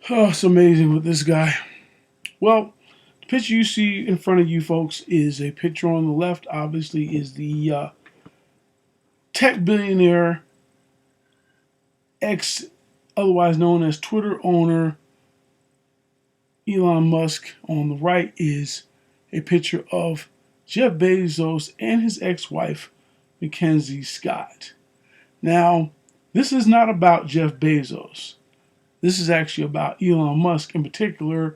Oh, it's amazing with this guy. Well, the picture you see in front of you folks is a picture on the left, obviously, is the tech billionaire, ex, otherwise known as Twitter owner, Elon Musk. On the right is a picture of Jeff Bezos and his ex wife, Mackenzie Scott. Now, this is not about Jeff Bezos. This is actually about Elon Musk in particular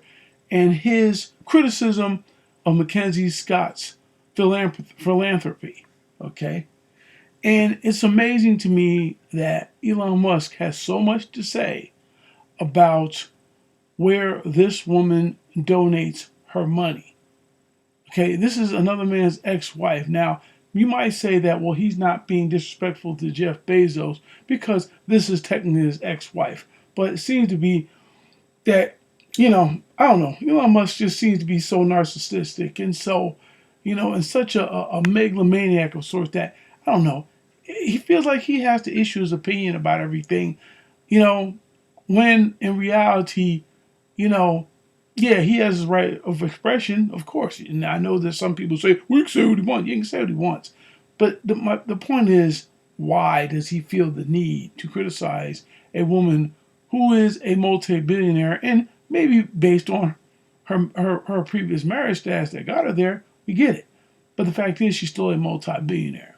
and his criticism of Mackenzie Scott's philanthropy. Okay? And it's amazing to me that Elon Musk has so much to say about where this woman donates her money. Okay, this is another man's ex wife. Now, you might say that, well, he's not being disrespectful to Jeff Bezos because this is technically his ex wife. But it seems to be that, I don't know, Elon Musk just seems to be so narcissistic and so, and such a megalomaniac of sorts that, I don't know, he feels like he has to issue his opinion about everything, you know, when in reality, you know, yeah, he has his right of expression, of course. And I know that some people say, we can say what he wants. You can say what he wants. But the point is, why does he feel the need to criticize a woman who is a multi-billionaire and maybe based on her previous marriage status that got her there, we get it. But the fact is, she's still a multi-billionaire.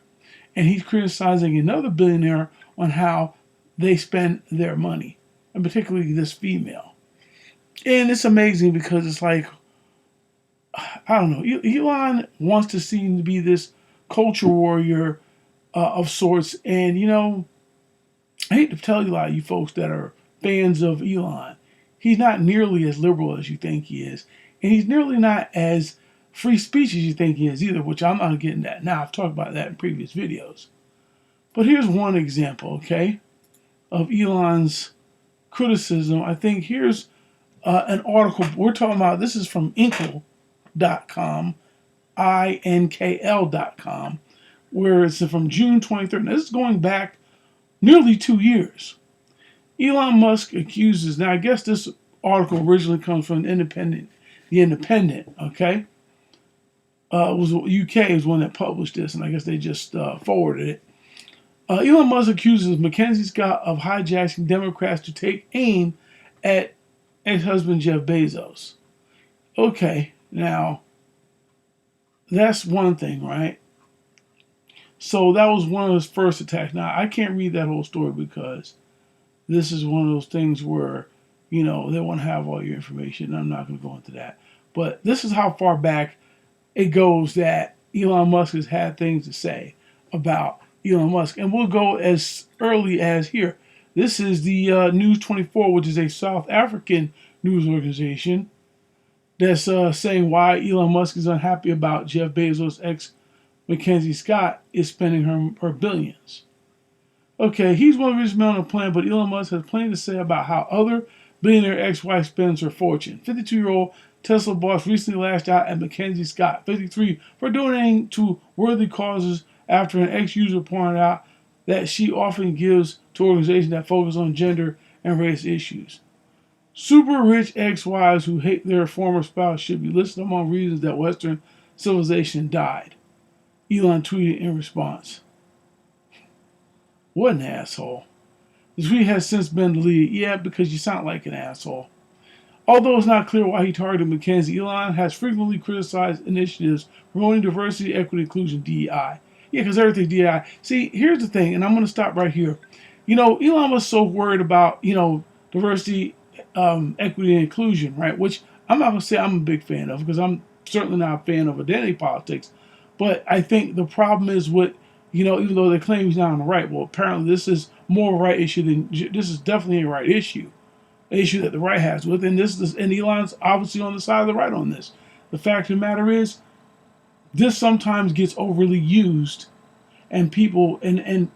And he's criticizing another billionaire on how they spend their money, and particularly this female. And it's amazing because it's like, I don't know, Elon wants to seem to be this culture warrior of sorts. And, I hate to tell you a lot of you folks that are fans of Elon, he's not nearly as liberal as you think he is. And he's nearly not as free speech as you think he is either, which I'm not getting at now. I've talked about that in previous videos. But here's one example, okay, of Elon's criticism. I think here's an article we're talking about. This is from Inkl.com, INKL.com, where it's from June 23rd. Now, this is going back nearly 2 years. Elon Musk accuses, now I guess this article originally comes from The Independent, okay? It was UK was one that published this, and I guess they just forwarded it. Elon Musk accuses Mackenzie Scott of hijacking Democrats to take aim at ex-husband Jeff Bezos. Okay, now that's one thing, right? So that was one of his first attacks. Now I can't read that whole story because this is one of those things where, they want to have all your information. I'm not going to go into that. But this is how far back it goes that Elon Musk has had things to say about Elon Musk. And we'll go as early as here. This is the News 24, which is a South African news organization that's saying why Elon Musk is unhappy about Jeff Bezos' ex Mackenzie Scott is spending her billions. Okay, he's one of the richest men on the planet, but Elon Musk has plenty to say about how other billionaire ex-wife spends her fortune. 52-year-old Tesla boss recently lashed out at Mackenzie Scott, 53, for donating to worthy causes after an ex-user pointed out that she often gives to organizations that focus on gender and race issues. Super rich ex-wives who hate their former spouse should be listed among reasons that Western civilization died. Elon tweeted in response. What an asshole. The tweet has since been deleted. Yeah, because you sound like an asshole. Although it's not clear why he targeted Mackenzie, Elon has frequently criticized initiatives promoting diversity, equity, inclusion, DEI. Yeah, because everything DEI. See, here's the thing, and I'm going to stop right here. Elon was so worried about, diversity, equity, and inclusion, right? Which I'm not going to say I'm a big fan of because I'm certainly not a fan of identity politics. But I think the problem is with, even though they claim he's not on the right, well, apparently this is more of a right issue this is definitely a right issue. An issue that the right has with, and and Elon's obviously on the side of the right on this. The fact of the matter is, this sometimes gets overly used, and people and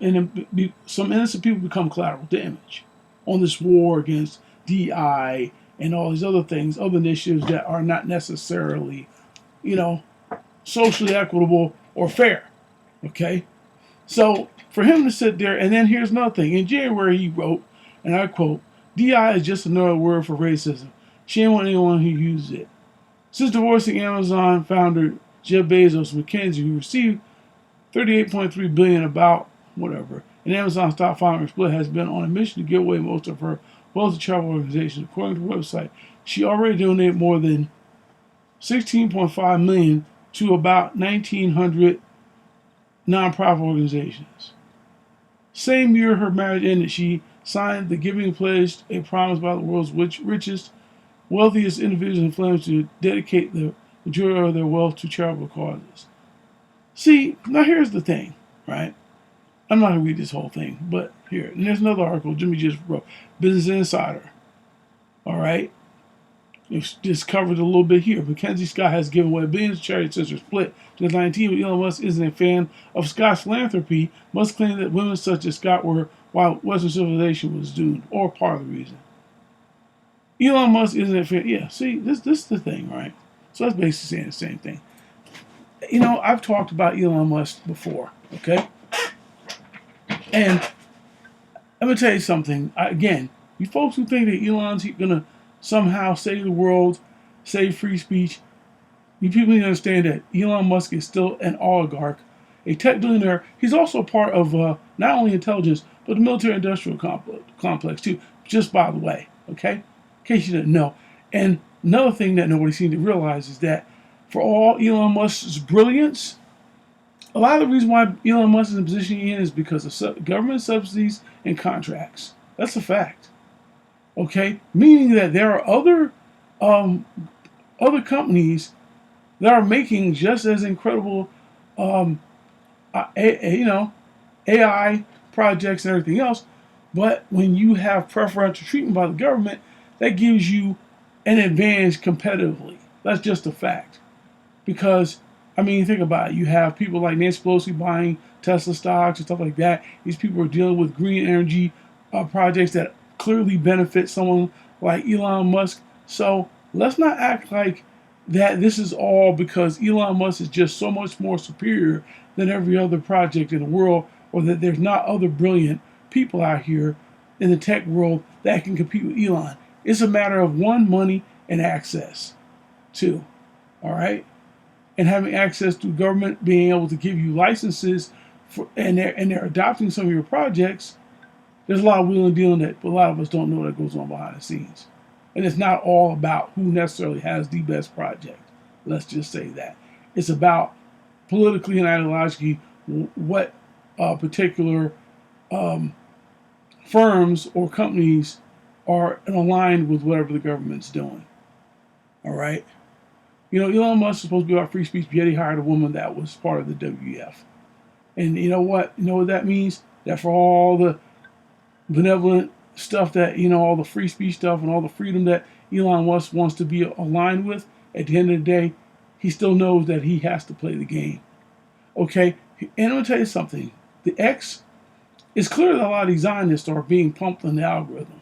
some innocent people become collateral damage on this war against DI and all these other things, other initiatives that are not necessarily, socially equitable or fair. Okay, so for him to sit there, and then here's another thing. In January, he wrote, and I quote, DI is just another word for racism. Shame on anyone who uses it. Since divorcing Amazon founder Jeff Bezos and McKinsey, who received 38.3 billion about whatever, and Amazon stock following split, has been on a mission to give away most of her wealth to travel organizations. According to the website, she already donated more than 16.5 million to about 1,900 nonprofit organizations. Same year her marriage ended, she signed the Giving Pledge, a promise by the world's richest, wealthiest individuals and families to dedicate the majority of their wealth to charitable causes. See, now here's the thing, right? I'm not going to read this whole thing, but here. And there's another article Jimmy just wrote, Business Insider. All right? It's just covered a little bit here. Mackenzie Scott has given away billions to charity since her split. 2019, but Elon Musk isn't a fan of Scott's philanthropy. Musk claimed that women such as Scott were while Western civilization was doomed, or part of the reason. Elon Musk isn't a fan. Yeah, see, this is the thing, right? So that's basically saying the same thing. You know, I've talked about Elon Musk before, okay? And I'm going to tell you something. Again, you folks who think that Elon's going to somehow save the world, save free speech, you people need to understand that Elon Musk is still an oligarch, a tech billionaire. He's also part of not only intelligence, but the military-industrial complex, too, just by the way, okay? In case you didn't know. And another thing that nobody seemed to realize is that for all Elon Musk's brilliance, a lot of the reason why Elon Musk is in the position he's in is because of government subsidies and contracts. That's a fact. Okay? Meaning that there are other companies that are making just as incredible AI projects and everything else, but when you have preferential treatment by the government, that gives you an advantage competitively. That's just a fact. Because, I mean, think about it. You have people like Nancy Pelosi buying Tesla stocks and stuff like that. These people are dealing with green energy projects that clearly benefit someone like Elon Musk. So let's not act like that this is all because Elon Musk is just so much more superior than every other project in the world, or that there's not other brilliant people out here in the tech world that can compete with Elon. It's a matter of one, money, and access. Two, all right? And having access to government being able to give you licenses and they're adopting some of your projects. There's a lot of wheeling and dealing that a lot of us don't know that goes on behind the scenes. And it's not all about who necessarily has the best project. Let's just say that. It's about politically and ideologically what particular firms or companies are aligned with whatever the government's doing. All right? You know, Elon Musk is supposed to be about free speech, yet he hired a woman that was part of the WEF. And you know what? You know what that means? That for all the benevolent stuff that, you know, all the free speech stuff and all the freedom that Elon Musk wants to be aligned with, at the end of the day, he still knows that he has to play the game. Okay? And I'm going to tell you something. The X, it's clear that a lot of these Zionists are being pumped in the algorithm.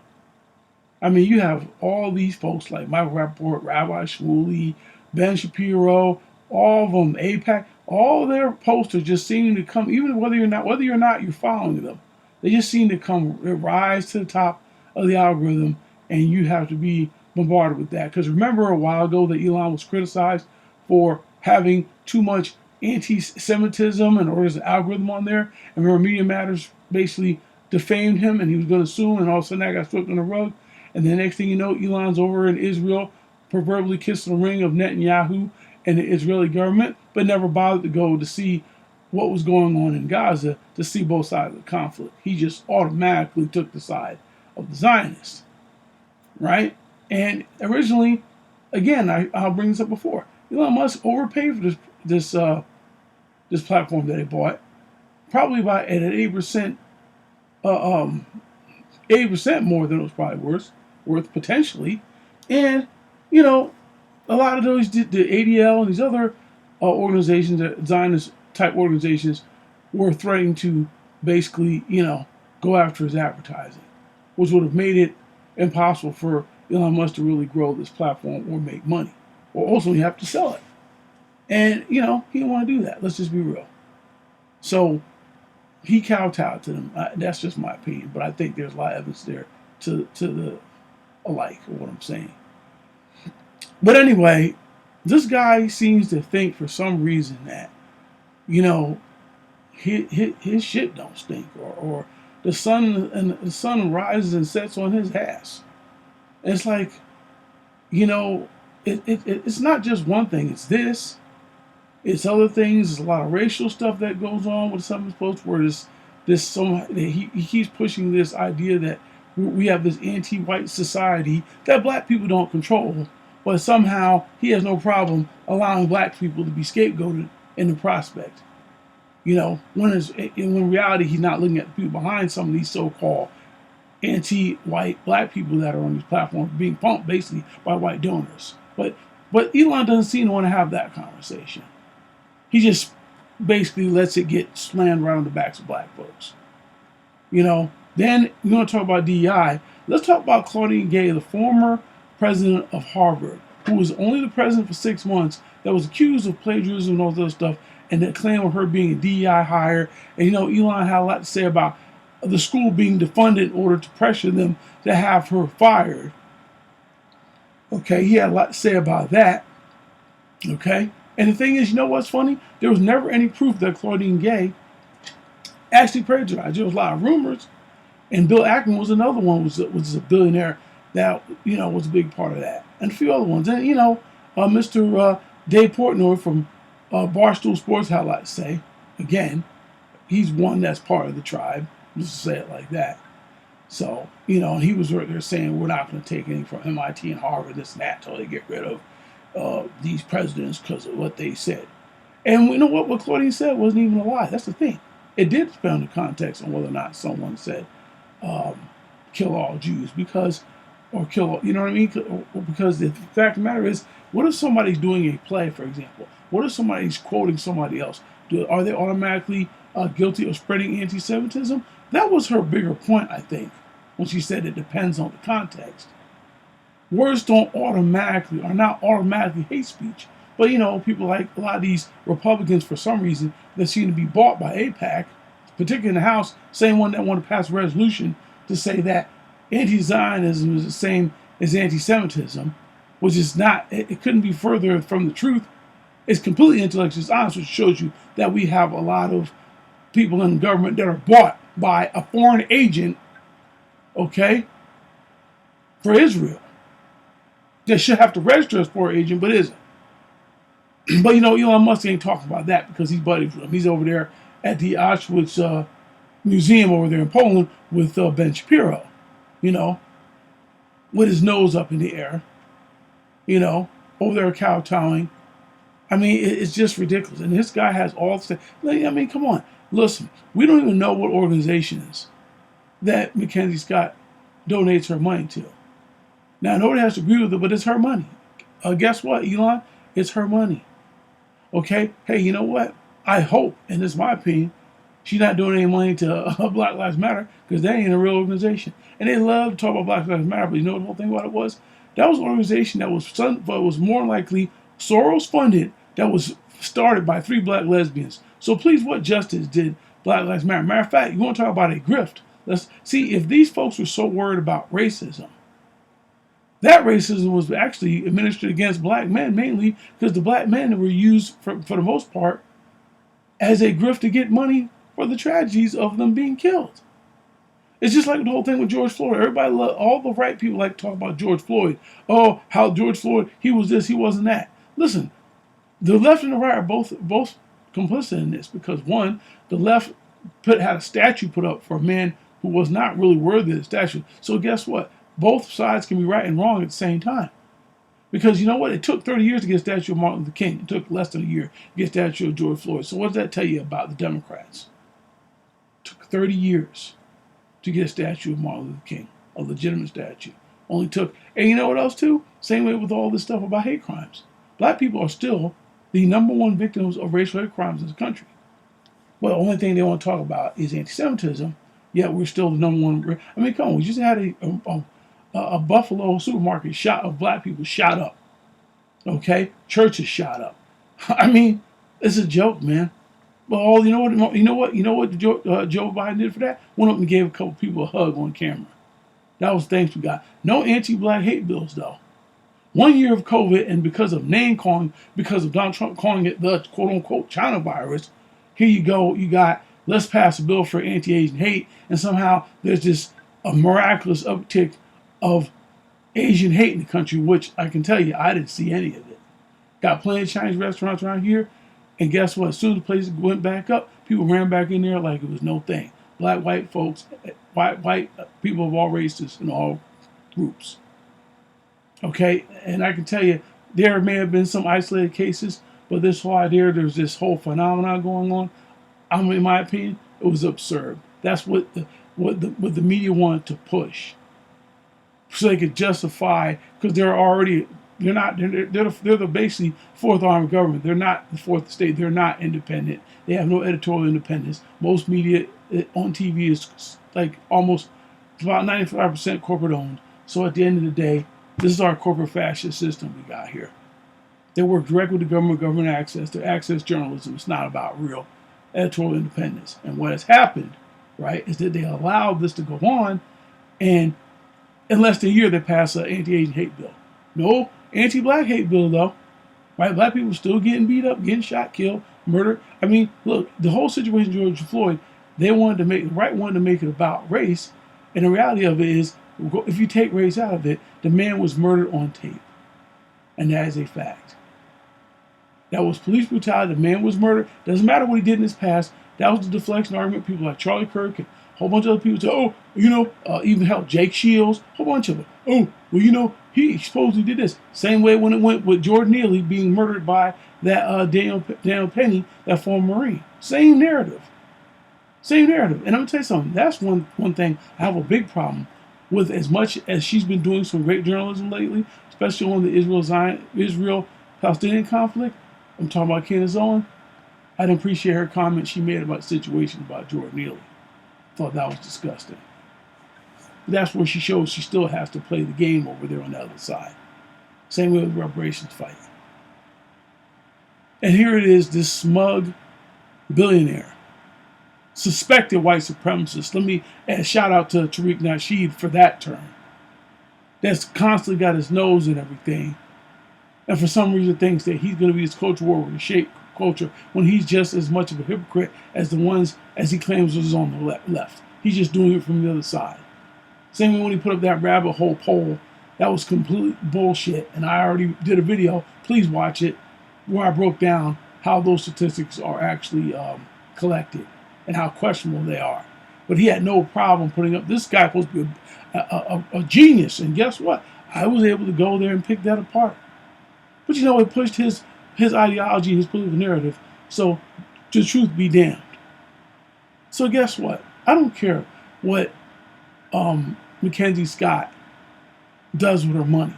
I mean, you have all these folks like Michael Rappaport, Rabbi Shmuley, Ben Shapiro, all of them, AIPAC, all their posts are just seeming to come, even whether you're not you're following them, they just seem to rise to the top of the algorithm, and you have to be bombarded with that. Because remember a while ago that Elon was criticized for having too much anti-Semitism, and there's an algorithm on there, and remember Media Matters basically defamed him, and he was going to sue him, and all of a sudden that got swept on the rug. And the next thing you know, Elon's over in Israel, proverbially kissing the ring of Netanyahu and the Israeli government, but never bothered to go to see what was going on in Gaza, to see both sides of the conflict. He just automatically took the side of the Zionists, right? And originally, again, I'll bring this up before, Elon Musk overpaid for this platform that he bought, probably about at an 80% 80% more than it was probably worth potentially. And, you know, a lot of those, the ADL and these other organizations, Zionist type organizations, were threatening to basically, you know, go after his advertising, which would have made it impossible for Elon Musk to really grow this platform or make money, or also you have to sell it. And, you know, he didn't want to do that. Let's just be real. So he kowtowed to them. That's just my opinion, but I think there's a lot of evidence there to the alike, or what I'm saying. But anyway, this guy seems to think for some reason that, you know, his shit don't stink, or the sun rises and sets on his ass. It's like, you know, it's not just one thing. It's this. It's other things. There's a lot of racial stuff that goes on with some of his posts where he keeps pushing this idea that we have this anti-white society that black people don't control, but somehow he has no problem allowing black people to be scapegoated in the prospect. You know, in reality, he's not looking at the people behind some of these so-called anti-white black people that are on these platforms being pumped basically by white donors. But Elon doesn't seem to want to have that conversation. He just basically lets it get slammed right on the backs of black folks. You know, then we want to talk about DEI. Let's talk about Claudine Gay, the former president of Harvard, who was only the president for 6 months, that was accused of plagiarism and all this other stuff, and the claim of her being a DEI hire. And you know, Elon had a lot to say about the school being defunded in order to pressure them to have her fired. Okay, he had a lot to say about that. Okay, and the thing is, you know what's funny? There was never any proof that Claudine Gay actually plagiarized. There was a lot of rumors, and Bill Ackman was another one, was a billionaire that, you know, was a big part of that, and a few other ones. And you know, Mr. Dave Portnoy from Barstool Sports had a lot to say. Again, he's one that's part of the tribe, just to say it like that. So, you know, he was right there saying we're not going to take anything from MIT and Harvard, this and that, until they get rid of these presidents because of what they said. And you know what Claudine said wasn't even a lie. That's the thing. It did depend on the context on whether or not someone said kill all Jews or kill, you know what I mean? Because the fact of the matter is, what if somebody's doing a play, for example? What if somebody's quoting somebody else? Are they automatically guilty of spreading anti-Semitism? That was her bigger point, I think, when she said it depends on the context. Words are not automatically hate speech. But, you know, people like a lot of these Republicans, for some reason, that seem to be bought by AIPAC, particularly in the House, same one that want to pass a resolution to say that anti-Zionism is the same as anti-Semitism, which is not, it couldn't be further from the truth. It's completely intellectually dishonest, which shows you that we have a lot of people in government that are bought by a foreign agent, okay, for Israel. They should have to register as foreign agent, but isn't. But you know, Elon Musk ain't talking about that because he's buddies with him. He's over there at the Auschwitz museum over there in Poland with Ben Shapiro, you know, with his nose up in the air, you know, over there kowtowing. I mean, it's just ridiculous. And this guy has all the, I mean, come on. Listen, we don't even know what organizations that Mackenzie Scott donates her money to. Now, nobody has to agree with it, but it's her money. Guess what, Elon? It's her money. Okay? Hey, you know what? I hope, and this is my opinion, she's not donating money to Black Lives Matter because that ain't a real organization. And they love to talk about Black Lives Matter, but you know what the whole thing about it was? That was an organization that was more likely Soros funded, that was started by 3 black lesbians. So please, what justice did Black Lives Matter? Matter of fact, you want to talk about a grift? Let's see, if these folks were so worried about racism, that racism was actually administered against black men, mainly because the black men were used, for the most part, as a grift to get money for the tragedies of them being killed. It's just like the whole thing with George Floyd. All the right people like to talk about George Floyd. Oh, how George Floyd, he was this, he wasn't that. Listen, the left and the right are both complicit in this because, one, the left had a statue put up for a man who was not really worthy of the statue. So guess what? Both sides can be right and wrong at the same time. Because you know what? It took 30 years to get a statue of Martin Luther King. It took less than a year to get a statue of George Floyd. So what does that tell you about the Democrats? It took 30 years to get a statue of Martin Luther King, a legitimate statue. Only took, and you know what else too? Same way with all this stuff about hate crimes. Black people are still the number one victims of racial hate crimes in this country. Well, the only thing they want to talk about is anti-Semitism, yet we're still the number one. I mean, come on, we just had a Buffalo supermarket of black people shot up. Okay? Churches shot up. I mean, it's a joke, man. But you know what Joe Biden did for that? Went up and gave a couple people a hug on camera. That was thanks we got. No anti-black hate bills though. 1 year of COVID, and because of name calling, because of Donald Trump calling it the quote unquote China virus, here you go. You got, let's pass a bill for anti-Asian hate, and somehow there's this a miraculous uptick of Asian hate in the country, which I can tell you, I didn't see any of it. Got plenty of Chinese restaurants around here, and guess what? As soon as the places went back up, people ran back in there like it was no thing. Black, white folks, white people of all races and all groups. Okay, and I can tell you, there may have been some isolated cases, but this whole idea, there's this whole phenomenon going on. In my opinion, it was absurd. That's what the media wanted to push, so they could justify, because they're the basically fourth arm of government. They're not the fourth estate. They're not independent. They have no editorial independence. Most media on TV is like almost about 95% corporate owned. So at the end of the day, this is our corporate fascist system we got here. They work directly with the government access. They access journalism. It's not about real editorial independence. And what has happened, right, is that they allowed this to go on, and in less than a year, they passed an anti-Asian hate bill. No anti-black hate bill, though. Right? Black people still getting beat up, getting shot, killed, murdered. I mean, look, the whole situation with George Floyd, the right wanted to make it about race. And the reality of it is, if you take race out of it, the man was murdered on tape. And that is a fact. That was police brutality. The man was murdered. Doesn't matter what he did in his past. That was the deflection argument. People like Charlie Kirk and a whole bunch of other people say, even help Jake Shields, a whole bunch of them. Oh, well, he supposedly did this. Same way when it went with Jordan Neely being murdered by that Daniel Penny, that former Marine. Same narrative. Same narrative. And I'm going to tell you something. That's one thing I have a big problem with, as much as she's been doing some great journalism lately, especially on the Israel-Palestinian conflict. I'm talking about Candace Owen. I didn't appreciate her comment she made about the situation about Jordan Neely. Thought that was disgusting. That's where she shows she still has to play the game over there on the other side. Same way with reparations fight. And here it is, this smug billionaire, suspected white supremacist. Let me add a shout out to Tariq Nasheed for that term. That's constantly got his nose in everything. And for some reason thinks that he's going to be this culture warrior to shape culture, when he's just as much of a hypocrite as the ones as he claims was on the left. He's just doing it from the other side. Same way when he put up that rabbit hole poll, that was complete bullshit. And I already did a video, please watch it, where I broke down how those statistics are actually collected and how questionable they are. But he had no problem putting up, this guy supposed to be a genius. And guess what? I was able to go there and pick that apart. But it pushed his ideology, his political narrative. So, the truth be damned. So guess what? I don't care what Mackenzie Scott does with her money.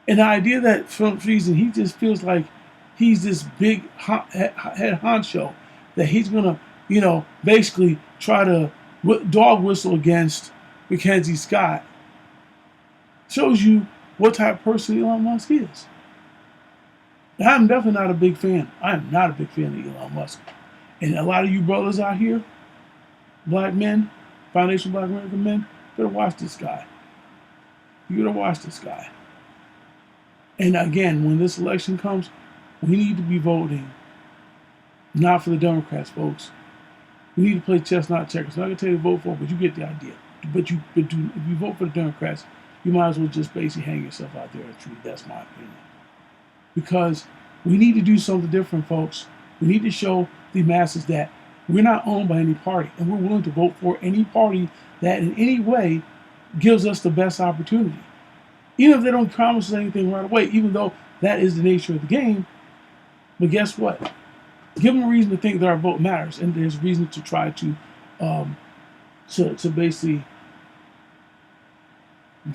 And the idea that for some reason he just feels like he's this big head honcho, that he's going to, basically try to dog whistle against Mackenzie Scott, shows you what type of person Elon Musk is. Now, I'm definitely not a big fan. I am not a big fan of Elon Musk. And a lot of you brothers out here, black men, Foundation Black American men, better watch this guy. You better watch this guy. And again, when this election comes, we need to be voting not for the Democrats, folks. We need to play chess, not checkers. I'm not going to tell you to vote for, but you get the idea. But if you vote for the Democrats, you might as well just basically hang yourself out there in a tree. That's my opinion. Because we need to do something different, folks. We need to show the masses that we're not owned by any party, and we're willing to vote for any party that in any way gives us the best opportunity. Even if they don't promise us anything right away, even though that is the nature of the game. But guess what? Give them a reason to think that our vote matters, and there's reason to try to basically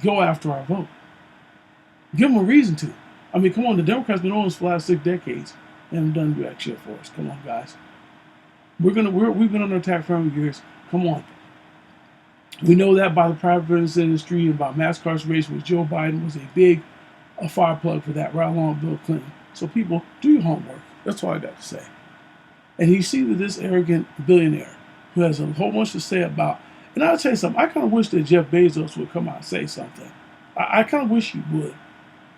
go after our vote. Give them a reason to. I mean, come on, the Democrats have been on us for the last 6 decades. They haven't done jack shit for us. Come on, guys. We've been under attack for 100 years. Come on. We know that by the private business industry and by mass incarceration, which Joe Biden was a big fire plug for that, right along with Bill Clinton. So people, do your homework. That's all I got to say. And you see that this arrogant billionaire who has a whole bunch to say about And I'll tell you something, I kind of wish that Jeff Bezos would come out and say something. I kind of wish he would.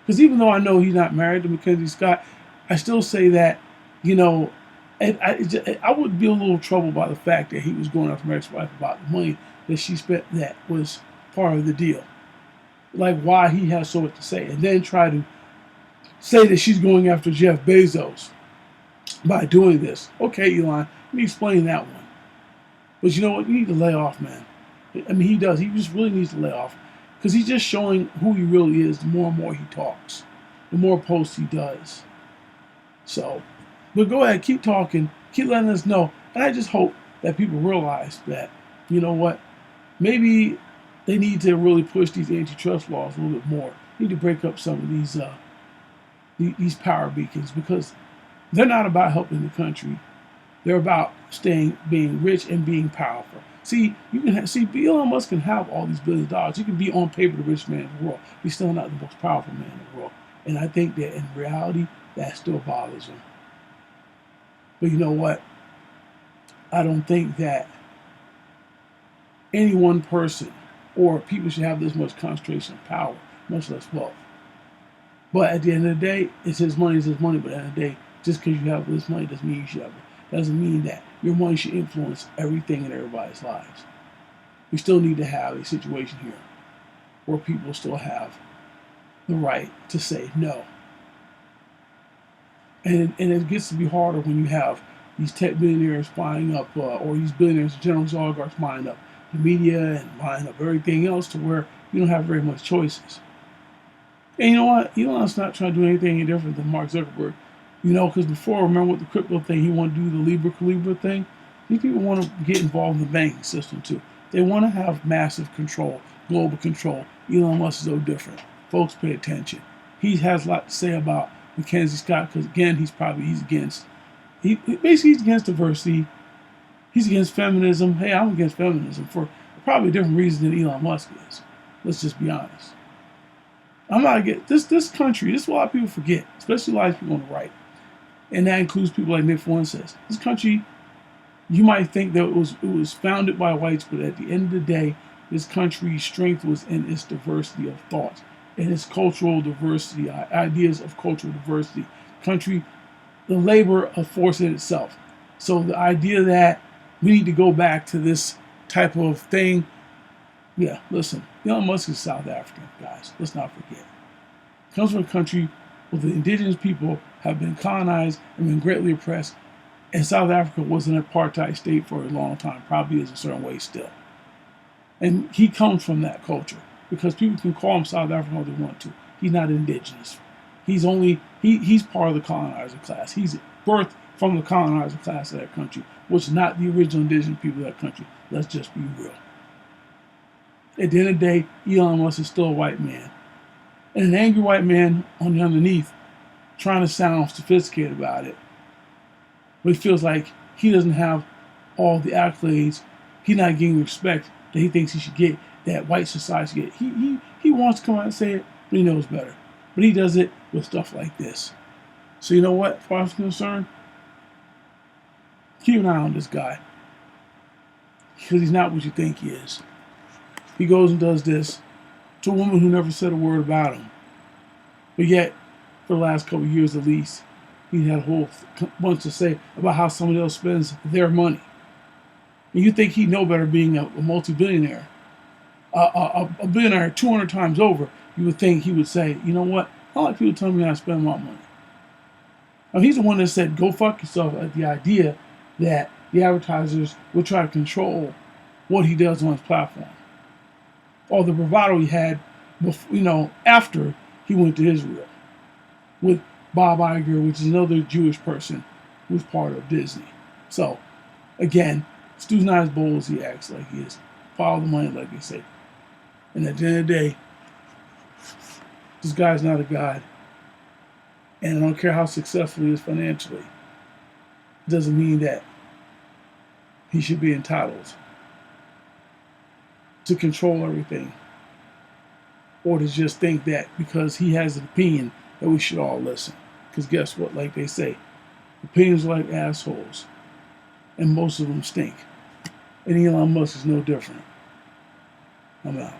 Because even though I know he's not married to Mackenzie Scott, I still say that, you know, and I would be a little troubled by the fact that he was going after my ex-wife about the money that she spent that was part of the deal. Like why he has so much to say. And then try to say that she's going after Jeff Bezos by doing this. Okay, Elon, let me explain that one. But you know what? You need to lay off, man. I mean, he does. He just really needs to lay off. Because he's just showing who he really is the more and more he talks, the more posts he does. So, but go ahead, keep talking, keep letting us know. And I just hope that people realize that, you know what, maybe they need to really push these antitrust laws a little bit more. They need to break up some of these power beacons because they're not about helping the country. They're about being rich and being powerful. See, you can Elon Musk can have all these billions of dollars. He can be on paper the richest man in the world. He's still not the most powerful man in the world. And I think that in reality, that still bothers him. But you know what? I don't think that any one person or people should have this much concentration of power, much less wealth. But at the end of the day, it's his money, it's his money. But at the end of the day, just because you have this money doesn't mean you should have it. Doesn't mean that your money should influence everything in everybody's lives. We still need to have a situation here where people still have the right to say no. And it gets to be harder when you have these tech billionaires buying up, or these billionaires, general oligarchs buying up the media and buying up everything else to where you don't have very much choices. And you know what? Elon's not trying to do anything any different than Mark Zuckerberg. You know, because before, remember with the crypto thing, he wanted to do the Libra Calibra thing. These people want to get involved in the banking system too. They want to have massive control, global control. Elon Musk is no different. Folks, pay attention. He has a lot to say about Mackenzie Scott because again, he's against diversity. He's against feminism. Hey, I'm against feminism for probably a different reason than Elon Musk is. Let's just be honest. I'm not against this country. This is what a lot of people forget, especially a lot of people on the right. And that includes people like Nick Fuentes. This country, you might think that it was founded by whites, but at the end of the day, this country's strength was in its diversity of thoughts, in its cultural diversity, ideas of cultural diversity. Country, the labor of force in itself. So the idea that we need to go back to this type of thing, yeah, listen, Elon Musk is South African, guys. Let's not forget. It comes from a country where the indigenous people have been colonized and been greatly oppressed, and South Africa was an apartheid state for a long time, probably is a certain way still. And he comes from that culture because people can call him South African all they want to. He's not indigenous. He's part of the colonizer class. He's birthed from the colonizer class of that country, which is not the original indigenous people of that country. Let's just be real. At the end of the day, Elon Musk is still a white man. And an angry white man on the underneath trying to sound sophisticated about it. But he feels like he doesn't have all the accolades. He's not getting respect that he thinks he should get, that white society should get. He wants to come out and say it, but he knows better. But he does it with stuff like this. So you know what, as far as I'm concerned, keep an eye on this guy. Because he's not what you think he is. He goes and does this to a woman who never said a word about him. But yet, for the last couple of years at least, he had a whole bunch to say about how somebody else spends their money. And you think he'd know better being a multi-billionaire, a billionaire 200 times over, you would think he would say, you know what, I don't like people telling me how to spend my money. Now, he's the one that said, go fuck yourself at the idea that the advertisers will try to control what he does on his platform. Or the bravado he had, before, after he went to Israel with Bob Iger, which is another Jewish person who's part of Disney. So, again, Stu's not as bold as he acts like he is. Follow the money, like they say. And at the end of the day, this guy's not a god. And I don't care how successful he is financially. It doesn't mean that he should be entitled to control everything, or to just think that because he has an opinion that we should all listen. Because guess what? Like they say, opinions are like assholes, and most of them stink. And Elon Musk is no different. I'm out.